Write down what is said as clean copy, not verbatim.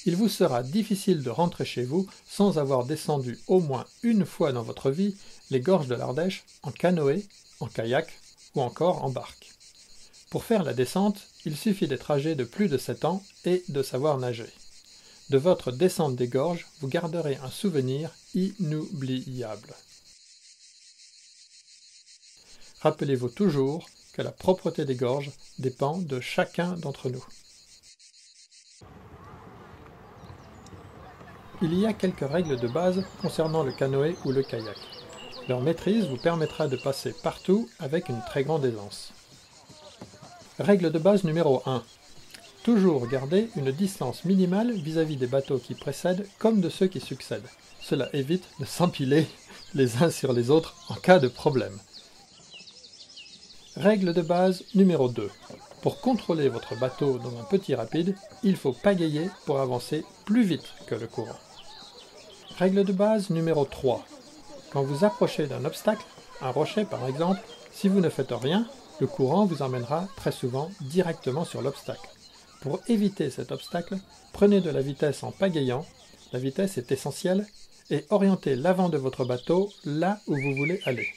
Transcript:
il vous sera difficile de rentrer chez vous sans avoir descendu au moins une fois dans votre vie les gorges de l'Ardèche en canoë, en kayak ou encore en barque. Pour faire la descente, il suffit d'être âgé de plus de 7 ans et de savoir nager. De votre descente des gorges, vous garderez un souvenir inoubliable. Rappelez-vous toujours que la propreté des gorges dépend de chacun d'entre nous. Il y a quelques règles de base concernant le canoë ou le kayak. Leur maîtrise vous permettra de passer partout avec une très grande aisance. Règle de base numéro 1. Toujours garder une distance minimale vis-à-vis des bateaux qui précèdent comme de ceux qui succèdent. Cela évite de s'empiler les uns sur les autres en cas de problème. Règle de base numéro 2. Pour contrôler votre bateau dans un petit rapide, il faut pagayer pour avancer plus vite que le courant. Règle de base numéro 3. Quand vous approchez d'un obstacle, un rocher par exemple, si vous ne faites rien, le courant vous emmènera très souvent directement sur l'obstacle. Pour éviter cet obstacle, prenez de la vitesse en pagayant, la vitesse est essentielle, et orientez l'avant de votre bateau là où vous voulez aller.